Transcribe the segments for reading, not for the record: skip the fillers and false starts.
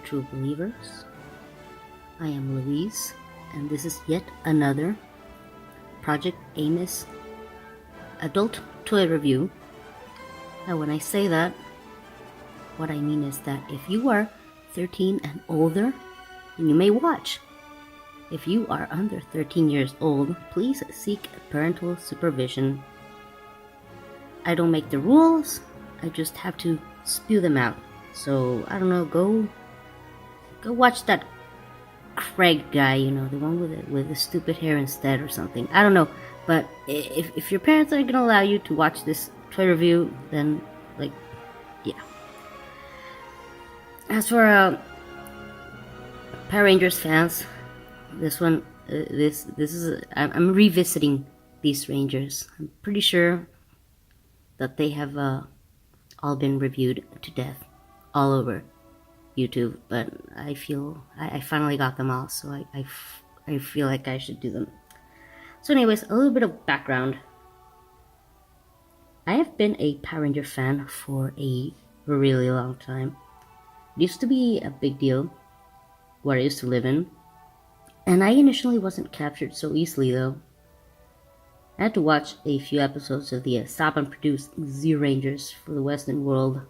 true believers. I am Louise, and this is yet another Project Amos adult toy review. Now, when I say that, what I mean is that if you are 13 and older, then you may watch. If you are under 13 years old, please seek parental supervision. I don't make the rules, I just have to spew them out. So, I don't know, go watch that Craig guy, the one with the stupid hair instead or something. I don't know, but if your parents are gonna allow you to watch this toy review, then, yeah. As for Power Rangers fans, this one, this is, I'm revisiting these Rangers. I'm pretty sure that they have all been reviewed to death all over YouTube, but I feel I finally got them all, so I feel like I should do them. So anyways, a little bit of background. I have been a Power Ranger fan for a really long time. It used to be a big deal where I used to live in, and I initially wasn't captured so easily though. I had to watch a few episodes of the Saban-produced Z Rangers for the Western world.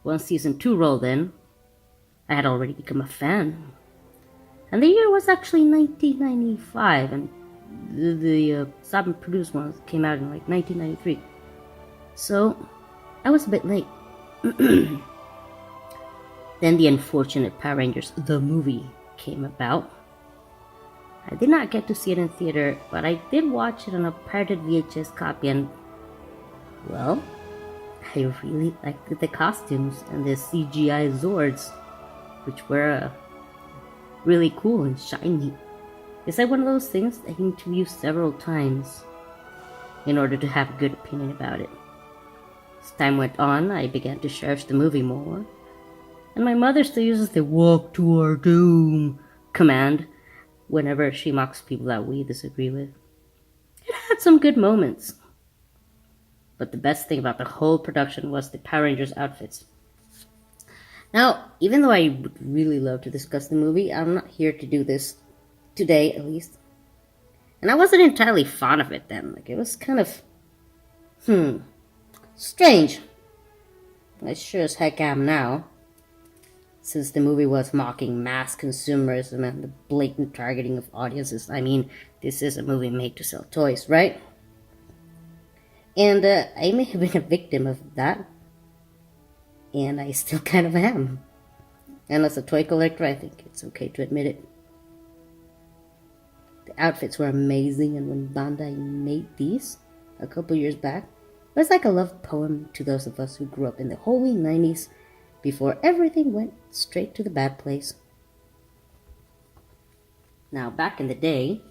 Once season 2 rolled in, I had already become a fan. And the year was actually 1995, and the Saban-produced ones came out in 1993. So, I was a bit late. Then the unfortunate Power Rangers, the movie, came about. I did not get to see it in theater, but I did watch it on a pirated VHS copy, and, well, I really liked the costumes and the CGI Zords, which were really cool and shiny. It's like one of those things I need to view several times in order to have a good opinion about it. As time went on, I began to cherish the movie more, and my mother still uses the "walk to our doom" command whenever she mocks people that we disagree with. It had some good moments, but the best thing about the whole production was the Power Rangers outfits. Now, even though I would really love to discuss the movie, I'm not here to do this today, at least. And I wasn't entirely fond of it then. It was kind of, strange. I sure as heck am now, since the movie was mocking mass consumerism and the blatant targeting of audiences. I mean, this is a movie made to sell toys, right? And I may have been a victim of that, and I still kind of am. And as a toy collector, I think it's okay to admit it. The outfits were amazing, and when Bandai made these a couple years back, it was like a love poem to those of us who grew up in the holy 90s before everything went straight to the bad place. Now, back in the day,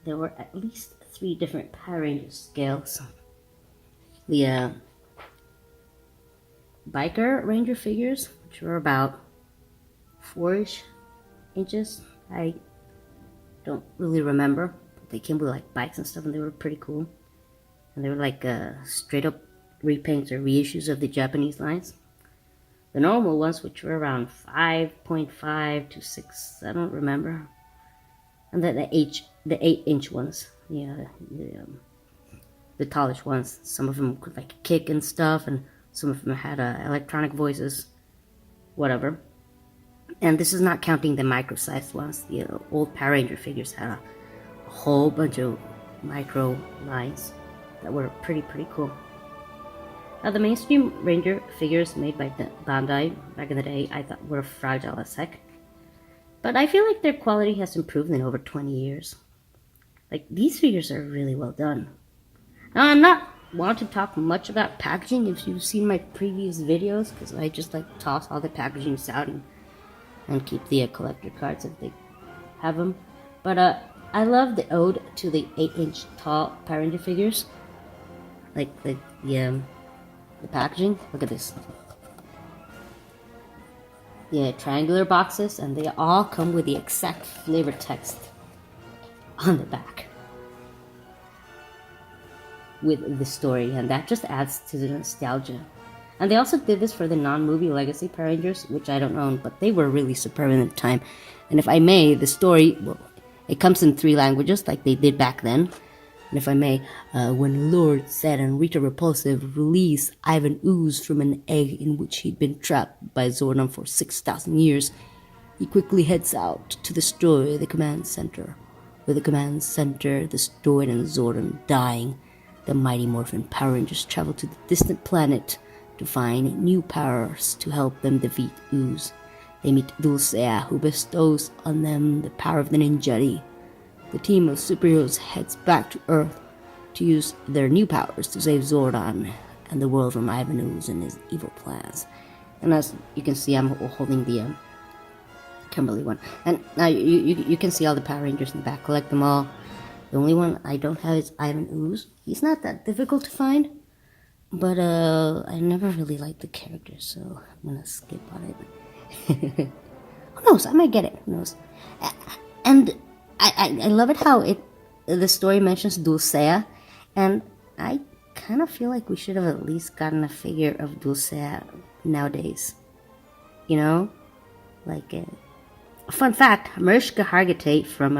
there were at least 3 different Power Ranger scales. The Biker Ranger figures, which were about 4-ish inches. I don't really remember. They came with bikes and stuff, and they were pretty cool. And they were straight up repaints or reissues of the Japanese lines. The normal ones, which were around 5.5 to 6, I don't remember. And then the 8-inch ones, the tallish ones. Some of them could kick and stuff, and some of them had electronic voices, whatever. And this is not counting the micro-sized ones. The old Power Ranger figures had a whole bunch of micro lines that were pretty cool. Now, the mainstream Ranger figures made by Bandai back in the day, I thought were fragile as heck. But I feel like their quality has improved in over 20 years. These figures are really well done. Now, I'm not want to talk much about packaging if you've seen my previous videos, because I just toss all the packagings out and keep the collector cards if they have them. But I love the ode to the 8-inch tall Power Ranger figures. The packaging, look at this. The triangular boxes, and they all come with the exact flavor text on the back with the story, and that just adds to the nostalgia. And they also did this for the non-movie Legacy Power Rangers, which I don't own, but they were really superb in the time. And if I may, the story, well, it comes in 3 languages like they did back then. And if I may, when Lord Zed and Rita Repulsive release Ivan Ooze from an egg in which he'd been trapped by Zordon for 6,000 years, he quickly heads out to destroy the command center. With the command center destroyed and Zordon dying, the mighty Morphin Power Rangers travel to the distant planet to find new powers to help them defeat Ooze. They meet Dulcea, who bestows on them the power of the ninjutsu. The team of superheroes heads back to Earth to use their new powers to save Zordon and the world from Ivan Ooze and his evil plans. And as you can see, I'm holding the Kimberly one. And now you can see all the Power Rangers in the back. Collect them all. The only one I don't have is Ivan Ooze. He's not that difficult to find, but I never really liked the character, so I'm gonna skip on it. Who knows? I might get it. Who knows? And I love it how the story mentions Dulcea, and I kind of feel like we should have at least gotten a figure of Dulcea nowadays. You know, like fun fact: Mariska Hargitay from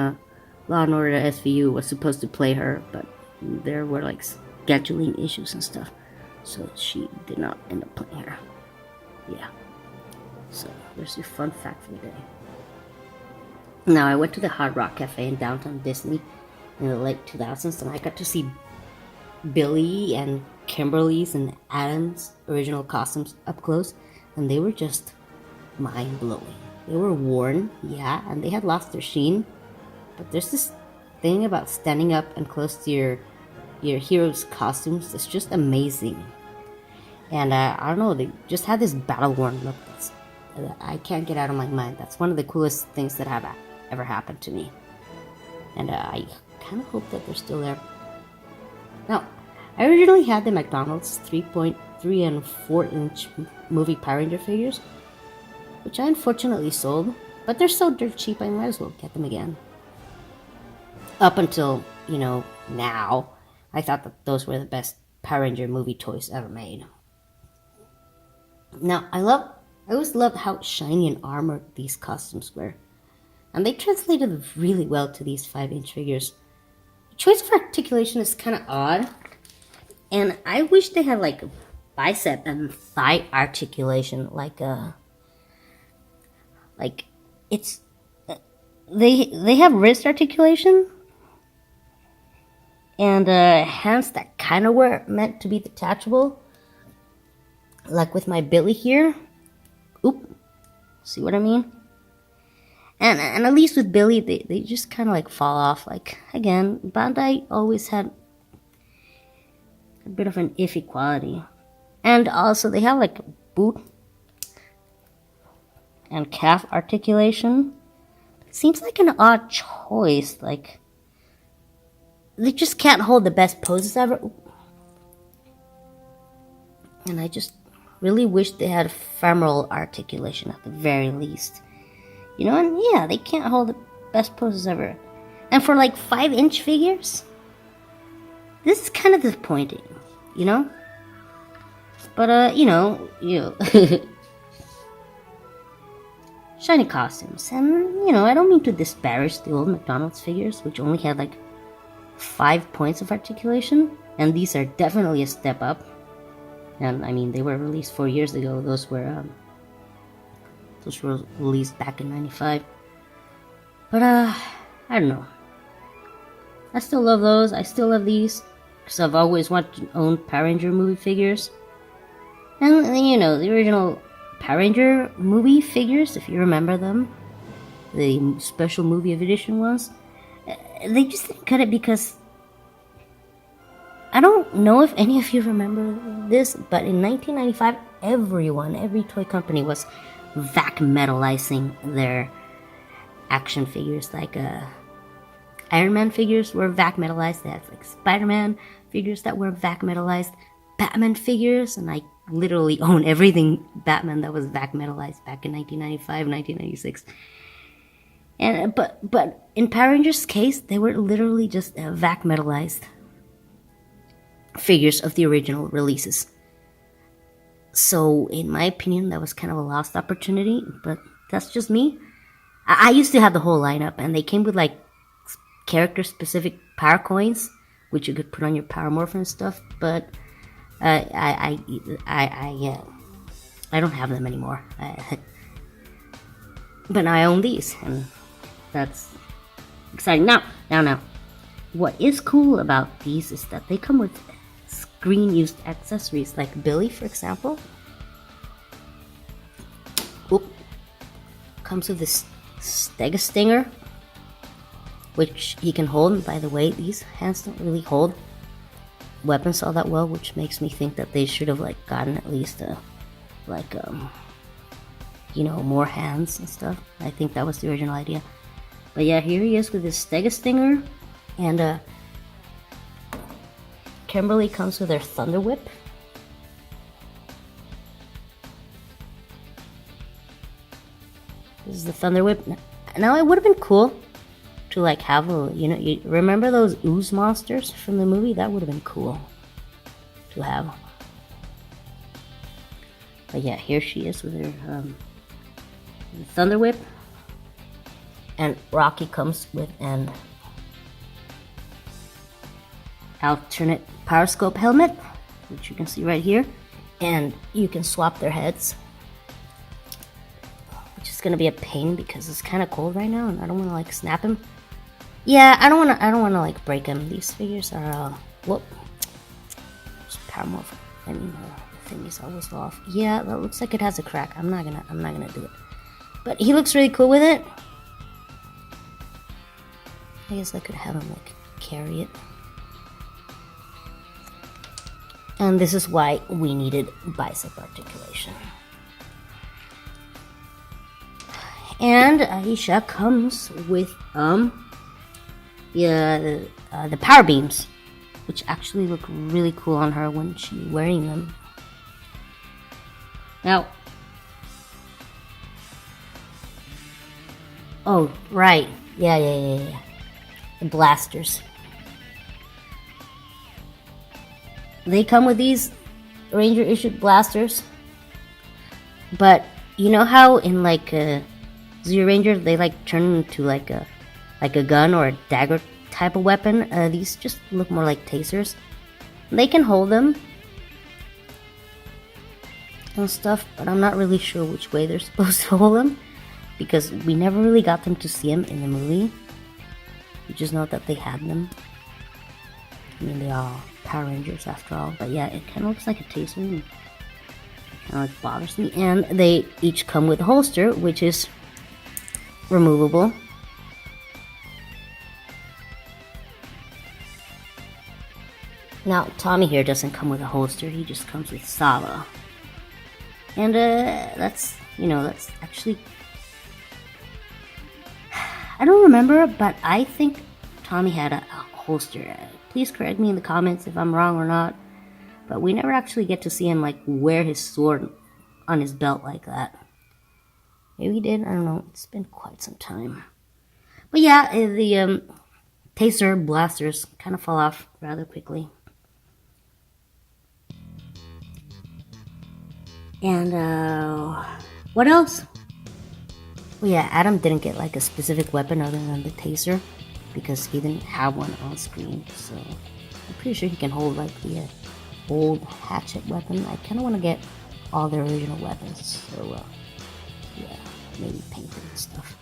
Law and Order SVU was supposed to play her, but there were like scheduling issues and stuff, so she did not end up playing her. Yeah. So there's your fun fact for the day. Now, I went to the Hard Rock Cafe in downtown Disney in the late 2000s, and I got to see Billy and Kimberly's and Adam's original costumes up close, and they were just mind-blowing. They were worn, yeah, and they had lost their sheen, but there's this thing about standing up and close to your heroes' costumes that's just amazing. And I don't know, they just had this battle-worn look that I can't get out of my mind. That's one of the coolest things that have ever happened to me. And I kind of hope that they're still there. Now, I originally had the McDonald's 3.3 and 4-inch movie Power Ranger figures, which I unfortunately sold, but they're so dirt cheap I might as well get them again. Up until, now, I thought that those were the best Power Ranger movie toys ever made. Now, I always loved how shiny and armored these costumes were, and they translated really well to these 5-inch figures. The choice of articulation is kind of odd, and I wish they had like bicep and thigh articulation, they have wrist articulation and hands that kind of were meant to be detachable, like with my Billy here. Oop, see what I mean? And at least with Billy, they just kind of like fall off. Like, again, Bandai always had a bit of an iffy quality. And also, they have like boot and calf articulation. It seems like an odd choice. Like, they just can't hold the best poses ever. And I just really wish they had femoral articulation at the very least. And yeah, they can't hold the best poses ever. And for like 5-inch figures, this is kind of disappointing, But, shiny costumes. And, I don't mean to disparage the old McDonald's figures, which only had like 5 points of articulation. And these are definitely a step up. And I mean, they were released 4 years ago. Those were released back in '95. But I don't know. I still love those. I still love these because I've always wanted to own Power Ranger movie figures. And the original Power Ranger movie figures, if you remember them, the special movie edition ones, they just didn't cut it because I don't know if any of you remember this, but in 1995, every toy company was vac metalizing their action figures. Like Iron Man figures were vac metalized. They had like Spider-Man figures that were vac metalized, Batman figures, and I literally own everything Batman that was vac metalized back in 1995, 1996. And but in Power Rangers' case, they were literally just vac metalized figures of the original releases. So in my opinion, that was kind of a lost opportunity, but that's just me. I used to have the whole lineup, and they came with like character specific power coins, which you could put on your power morphin and stuff. But I don't have them anymore. But now I own these, and that's exciting. Now, what is cool about these is that they come with screen used accessories, like Billy, for example. Oop. Comes with this Stega Stinger, which he can hold. And by the way, these hands don't really hold weapons all that well, which makes me think that they should have like gotten at least more hands and stuff. I think that was the original idea. But yeah, here he is with his Stega Stinger, and Kimberly comes with her Thunder Whip. This is the Thunder Whip. Now it would have been cool to like have you remember those ooze monsters from the movie? That would have been cool to have. But yeah, here she is with her Thunder Whip, and Rocky comes with an alternate Power Scope helmet, which you can see right here, and you can swap their heads, which is gonna be a pain because it's kind of cold right now, and I don't want to like snap him. Yeah, I don't want to like break him. These figures are whoop. Power Morphin. I mean, the thing is always off. Yeah, that looks like it has a crack. I'm not gonna do it. But he looks really cool with it. I guess I could have him like carry it. And this is why we needed bicep articulation. And Aisha comes with the power beams, which actually look really cool on her when she's wearing them. Now, oh right, yeah, the blasters. They come with these Ranger issued blasters, but you know how in like Zero Ranger they like turn into like a gun or a dagger type of weapon? These just look more like tasers. They can hold them and stuff, but I'm not really sure which way they're supposed to hold them because we never really got them to see them in the movie. We just know that they had them. I mean, they are Power Rangers after all, but yeah, it kind of looks like a taser and it kind of like bothers me. And they each come with a holster, which is removable. Now, Tommy here doesn't come with a holster, he just comes with Sava. And that's actually, I don't remember, but I think Tommy had a holster. Please correct me in the comments if I'm wrong or not. But we never actually get to see him like wear his sword on his belt like that. Maybe he did, I don't know. It's been quite some time. But yeah, the taser blasters kind of fall off rather quickly. And what else? Well, yeah, Adam didn't get like a specific weapon other than the taser because he didn't have one on screen. So I'm pretty sure he can hold like the old hatchet weapon. I kind of want to get all the original weapons. So yeah, maybe paint them and stuff.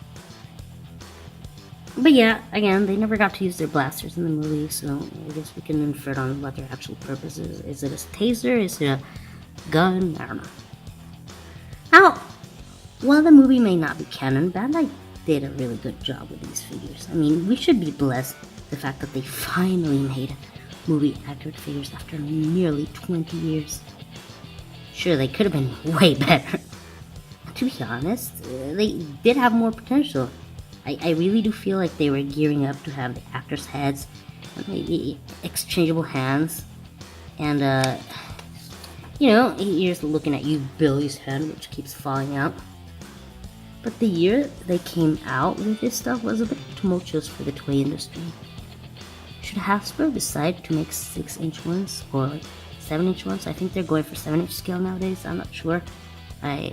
But yeah, again, they never got to use their blasters in the movie, so I guess we can infer on what their actual purpose is. Is it a taser? Is it a gun? I don't know. Now, while the movie may not be canon, Bandai did a really good job with these figures. I mean, we should be blessed the fact that they finally made movie-accurate figures after nearly 20 years. Sure, they could have been way better. To be honest, they did have more potential. I really do feel like they were gearing up to have the actors' heads, maybe exchangeable hands, and here's looking at you, Billy's head, which keeps falling out. But the year they came out with this stuff was a bit tumultuous for the toy industry. Should Hasbro decide to make 6-inch ones or 7-inch ones. I think they're going for 7-inch scale nowadays. I'm not sure. I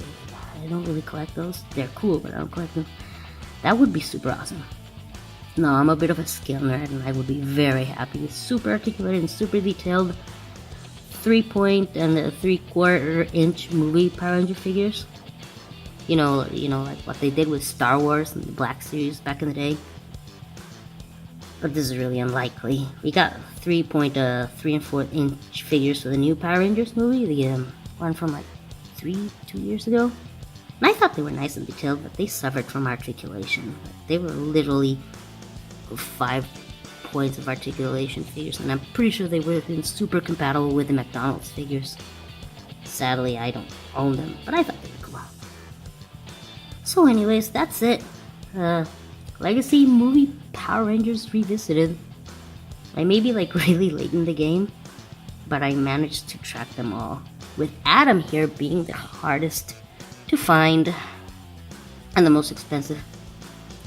don't really collect those. They're cool, but I don't collect them. That would be super awesome. No, I'm a bit of a scale nerd, and I would be very happy. Super articulated and super detailed 3-point and 3/4-inch movie Power Ranger figures. You know, like what they did with Star Wars and the Black Series back in the day. But this is really unlikely. We got 3 and 4-inch figures for the new Power Rangers movie, the one from like 2 years ago. And I thought they were nice and detailed, but they suffered from articulation. They were literally 5 points of articulation figures, and I'm pretty sure they would have been super compatible with the McDonald's figures. Sadly, I don't own them, but I thought they were cool. So anyways, that's it. Legacy movie Power Rangers Revisited. I may be like really late in the game, but I managed to track them all, with Adam here being the hardest to find and the most expensive.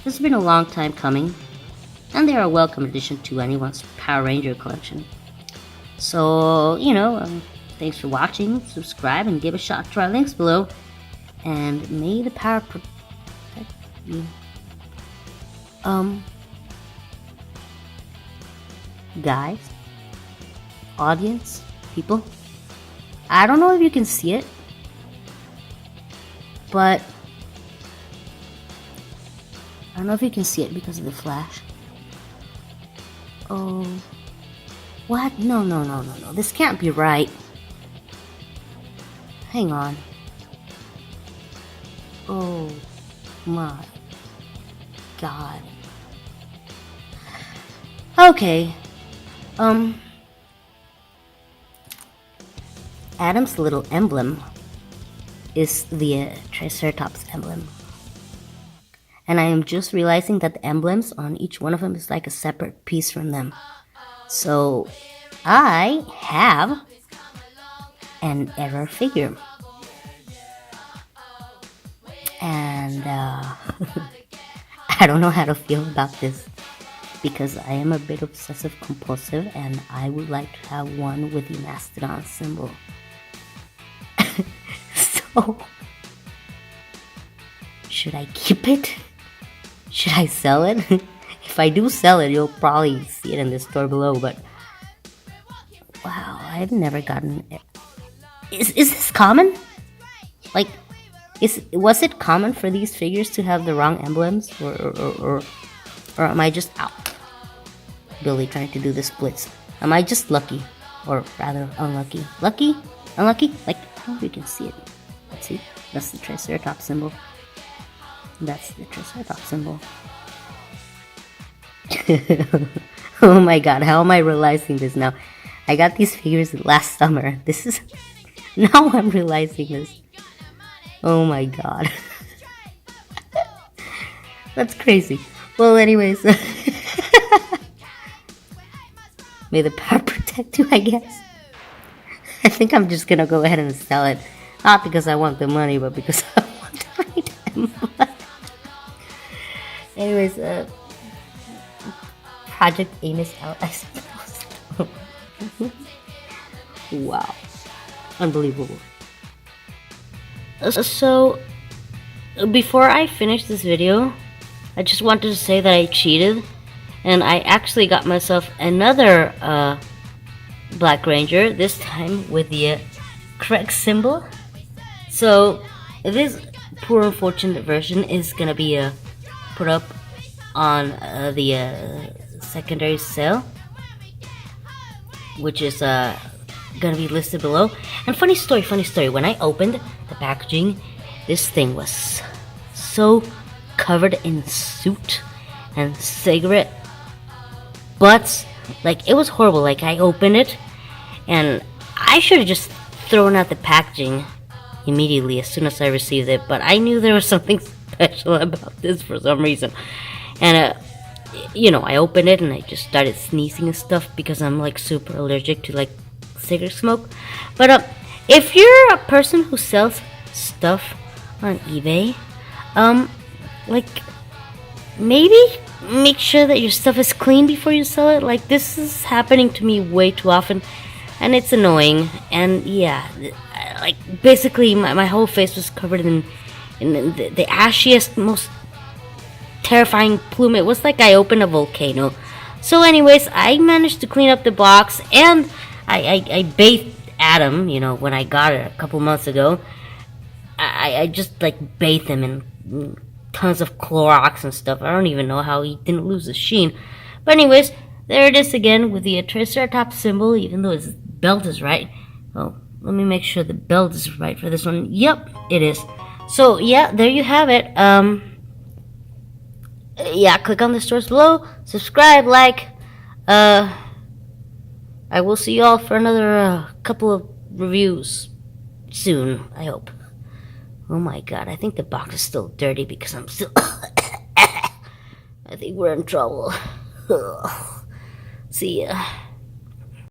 This has been a long time coming, and they are a welcome addition to anyone's Power Ranger collection. So, thanks for watching, subscribe, and give a shot to our links below, and may the power protect you. Guys, audience, people, I don't know if you can see it, but I don't know if you can see it because of the flash. Oh, what? No, this can't be right. Hang on. Oh my God. Okay. Adam's little emblem is the Triceratops emblem. And I am just realizing that the emblems on each one of them is like a separate piece from them. So I have an error figure. And I don't know how to feel about this, because I am a bit obsessive compulsive, and I would like to have one with the mastodon symbol. So, should I keep it? Should I sell it? If I do sell it, you'll probably see it in the store below, but wow, I've never gotten it. Is this common? Like, was it common for these figures to have the wrong emblems, or am I just out? Billy trying to do the splits. Am I just lucky, or rather unlucky? Lucky? Unlucky? Like, I don't know if you can see it. Let's see. That's the Triceratops symbol. That's the Triceratops symbol. Oh my God, how am I realizing this now? I got these figures last summer. This is... Now I'm realizing this. Oh my God. That's crazy. Well, anyways. May the power protect you, I guess. I think I'm just gonna go ahead and sell it. Not because I want the money, but because I want the right emblem. Anyways, Project Aim is out, I suppose. Wow. Unbelievable. So, before I finish this video, I just wanted to say that I cheated, and I actually got myself another Black Ranger, this time with the correct symbol. So, this poor unfortunate version is gonna be put up on the secondary sale, which is gonna be listed below. And funny story, when I opened the packaging, this thing was so covered in soot and cigarette butts. Like, it was horrible. Like, I opened it, and I should have just thrown out the packaging immediately as soon as I received it, but I knew there was something special about this for some reason. And I opened it and I just started sneezing and stuff because I'm like super allergic to like cigarette smoke. But if you're a person who sells stuff on eBay, like, maybe make sure that your stuff is clean before you sell it. Like, this is happening to me way too often. and it's annoying. And yeah, like basically my whole face was covered in the ashiest, most terrifying plume. It was like I opened a volcano. So, anyways, I managed to clean up the box, and I bathed Adam. When I got it a couple months ago, I just like bathed him in tons of Clorox and stuff. I don't even know how he didn't lose his sheen. But anyways, there it is again with the Triceratops symbol, even though his belt is right. Oh, let me make sure the belt is right for this one. Yep, it is. So yeah, there you have it. Yeah, click on the stores below, subscribe, like. I will see you all for another couple of reviews soon, I hope. Oh my god, I think the box is still dirty because I'm still... I think we're in trouble. See ya.